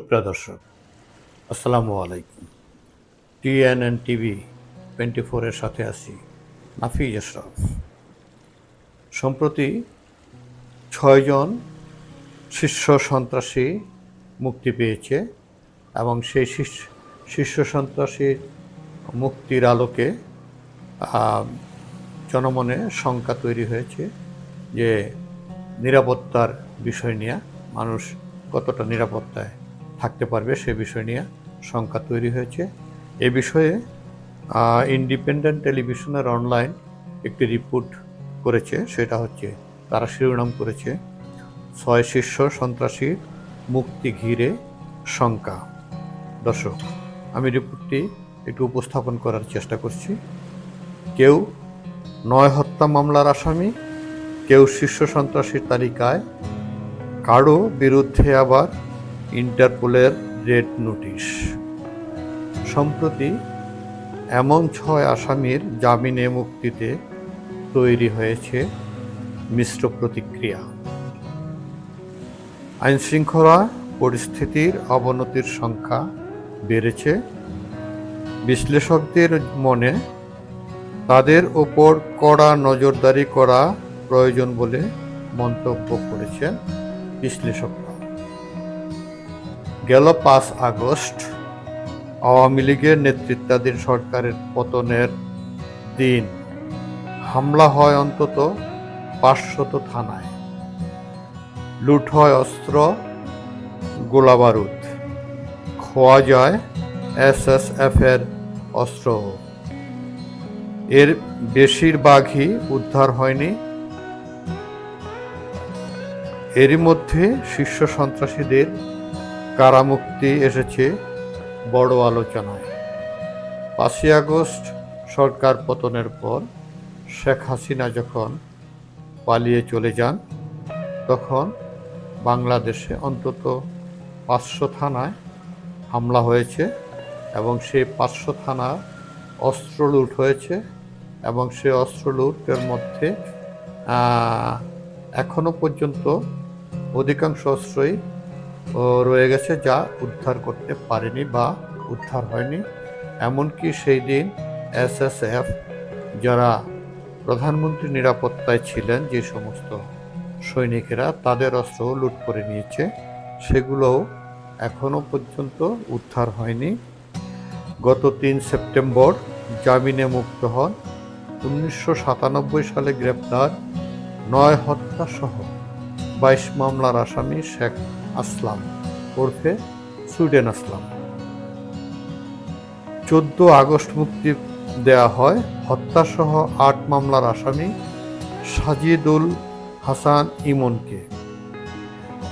প্রিয় দর্শক, আসসালামু আলাইকুম। টিএনএন টিভি 24-এর সাথে আছি নাফিজ আশরাফ। সম্প্রতি 6 জন শীর্ষ সন্ত্রাসী মুক্তি পেয়েছে এবং সেই শীর্ষ সন্ত্রাসীর মুক্তির আলোকে জনমনে শঙ্কা তৈরি হয়েছে যে নিরাপত্তার বিষয় নিয়ে মানুষ কতটা নিরাপত্তায় থাকতে পারবে সে বিষয় নিয়ে শঙ্কা তৈরি হয়েছে। এ বিষয়ে ইন্ডিপেন্ডেন্ট টেলিভিশনের অনলাইন একটি রিপোর্ট করেছে, সেটা হচ্ছে তারা শিরোনাম করেছে 6 শীর্ষ সন্ত্রাসীর মুক্তি ঘিরে শঙ্কা। দর্শক, আমি রিপোর্টটি একটু উপস্থাপন করার চেষ্টা করছি। কেউ 9 হত্যা মামলার আসামি, কেউ শীর্ষ সন্ত্রাসীর তালিকায়, কারো বিরুদ্ধে আবার ইন্টারপোলের রেড নোটিশ। সম্প্রতি এমন 6 আসামির জামিনে মুক্তিতে তৈরি হয়েছে মিশ্র প্রতিক্রিয়া। আইনশৃঙ্খলা পরিস্থিতির অবনতির সংখ্যা বেড়েছে। বিশ্লেষকদের মনে তাদের ওপর কড়া নজরদারি করা প্রয়োজন বলে মন্তব্য করেছেন বিশ্লেষকরা। গেল 5 আগস্ট আওয়ামী লীগের নেতৃত্বাধীন সরকারের পতনের দিন হামলা হয় অন্তত 500 থানায়, লুট হয় অস্ত্র, গোলাবারুদ, খোয়া যায় SSF-এর অস্ত্র। এর বেশিরভাগই উদ্ধার হয়নি। এরই মধ্যে শীর্ষ সন্ত্রাসীদের কারামুক্তি এসেছে বড় আলোচনায়। 5 আগস্ট সরকার পতনের পর শেখ হাসিনা যখন পালিয়ে চলে যান, তখন বাংলাদেশে অন্তত 500 থানায় হামলা হয়েছে এবং সেই 500 থানা অস্ত্র লুট হয়েছে এবং সেই অস্ত্র লুটের মধ্যে এখনো পর্যন্ত অধিকাংশ অস্ত্রই রয়ে গেছে যা উদ্ধার করতে পারেনি বা উদ্ধার হয়নি। এমনকি সেই দিন SSF যারা প্রধানমন্ত্রী নিরাপত্তায় ছিলেন, যে সমস্ত সৈনিকেরা, তাদের অস্ত্র লুট করে নিয়েছে, সেগুলোও এখনো পর্যন্ত উদ্ধার হয়নি। গত 3 সেপ্টেম্বর জামিনে মুক্ত হন 1997 সালে গ্রেপ্তার 9 হত্যা সহ 22 মামলার আসামি শেখ আসলাম ওরফে সুইডেন আসলাম। 14 আগস্ট মুক্তি দেয়া হয় হত্যাসহ 8 মামলার আসামি সাজিদুল হাসান ইমনকে।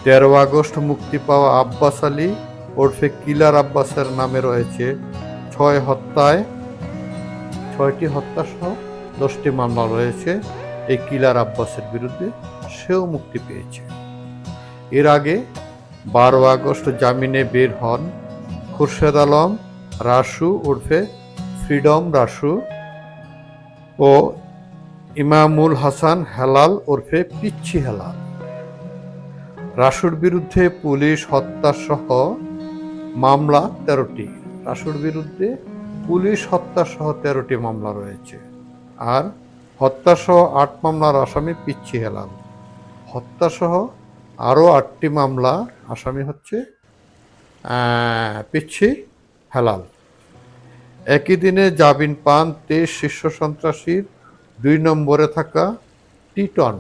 13 আগস্ট মুক্তি পাওয়া আব্বাস আলী ওরফে কিলার আব্বাসের নামে রয়েছে 6 হত্যায় 6টি হত্যাসহ 10টি মামলা রয়েছে এই কিলার আব্বাসের বিরুদ্ধে, সেও মুক্তি পেয়েছে। এর আগে 12 আগস্ট জামিনে বের হন খুরশেদ আলম রাসু ওরফে ফ্রিডম রাসু ও ইমামুল হাসান হেলাল ওরফে পিচ্ছি হেলাল। রাসুর বিরুদ্ধে পুলিশ হত্যাসহ মামলা 13টি। রাসুর বিরুদ্ধে পুলিশ হত্যাসহ 13টি মামলা রয়েছে। আর হত্যাসহ 8 মামলার আসামি পিচ্ছি হেলাল। হত্যাসহ আরও 8টি মামলা আসামি হচ্ছে পিচ্ছি হেলাল। একই দিনে জামিন পান 23 শীর্ষ সন্ত্রাসীর 2 নম্বরে থাকা টিটন।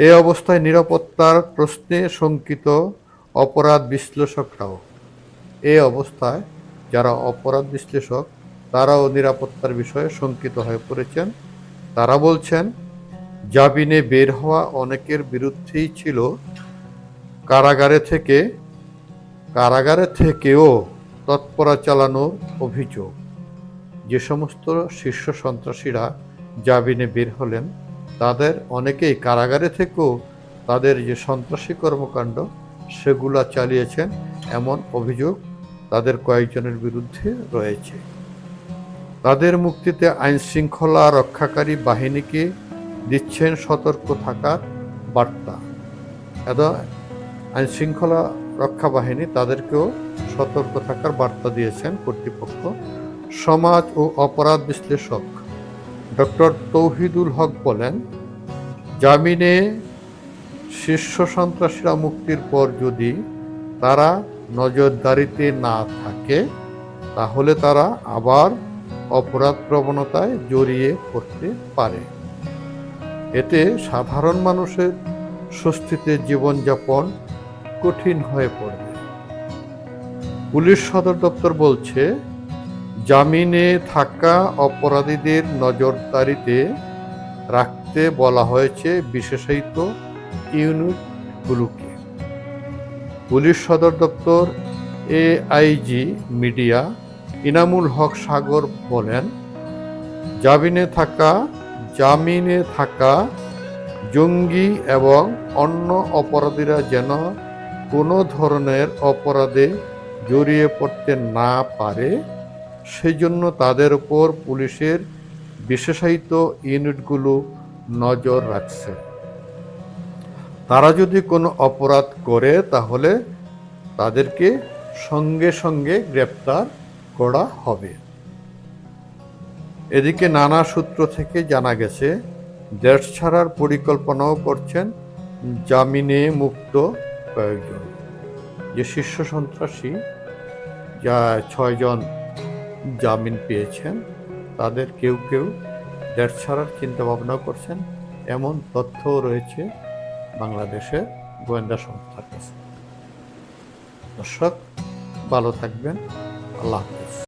এই অবস্থায় নিরাপত্তার প্রশ্নে শঙ্কিত অপরাধ বিশ্লেষকরাও। এই অবস্থায় যারা অপরাধ বিশ্লেষক তারাও নিরাপত্তার বিষয়ে শঙ্কিত হয়ে পড়েছেন। তারা বলছেন, জামিনে বের হওয়া অনেকের বিরুদ্ধেই ছিল কারাগারে থেকেও তৎপরা চালানোর অভিযোগ। যে সমস্ত শীর্ষ সন্ত্রাসীরা জামিনে বের হলেন, তাদের অনেকেই কারাগারে থেকেও তাদের যে সন্ত্রাসী কর্মকাণ্ড সেগুলো চালিয়েছেন, এমন অভিযোগ তাদের কয়েকজনের বিরুদ্ধে রয়েছে। তাদের মুক্তিতে আইনশৃঙ্খলা রক্ষাকারী বাহিনীকে দিচ্ছেন সতর্ক থাকার বার্তা। আইনশৃঙ্খলা রক্ষা বাহিনী তাদেরকেও সতর্ক থাকার বার্তা দিয়েছেন কর্তৃপক্ষ। সমাজ ও অপরাধ বিশ্লেষক ডক্টর তৌহিদুল হক বলেন, জামিনে শীর্ষ সন্ত্রাসীরা মুক্তির পর যদি তারা নজরদারিতে না থাকে তাহলে তারা আবার অপরাধ প্রবণতায় জড়িয়ে পড়তে পারে। এতে সাধারণ মানুষের স্বস্তিতে জীবনযাপন কঠিন হয়ে পড়বে। পুলিশ সদর দপ্তর বলছে, জামিনে থাকা অপরাধীদের নজরদারিতে রাখতে বলা হয়েছে বিশেষায়িত ইউনিটগুলোকে। পুলিশ সদর দপ্তর এআইজি মিডিয়া ইনামুল হক সাগর বলেন, জামিনে থাকা জঙ্গি এবং অন্য অপরাধীরা যেন কোনো ধরনের অপরাধে জড়িয়ে পড়তে না পারে সেজন্য তাদের উপর পুলিশের বিশেষায়িত ইউনিটগুলো নজর রাখছে। তারা যদি কোনো অপরাধ করে তাহলে তাদেরকে সঙ্গে সঙ্গে গ্রেপ্তার করা হবে। এদিকে নানা সূত্র থেকে জানা গেছে, দেশ ছাড়ার পরিকল্পনাও করছেন জামিনে মুক্ত কয়েকজন। যে শীর্ষ সন্ত্রাসী যা 6 জন জামিন পেয়েছেন তাদের কেউ কেউ দেশ ছাড়ার চিন্তা ভাবনা করছেন, এমন তথ্যও রয়েছে বাংলাদেশের গোয়েন্দা সংস্থার কাছে। দর্শক, ভালো থাকবেন। আল্লাহ।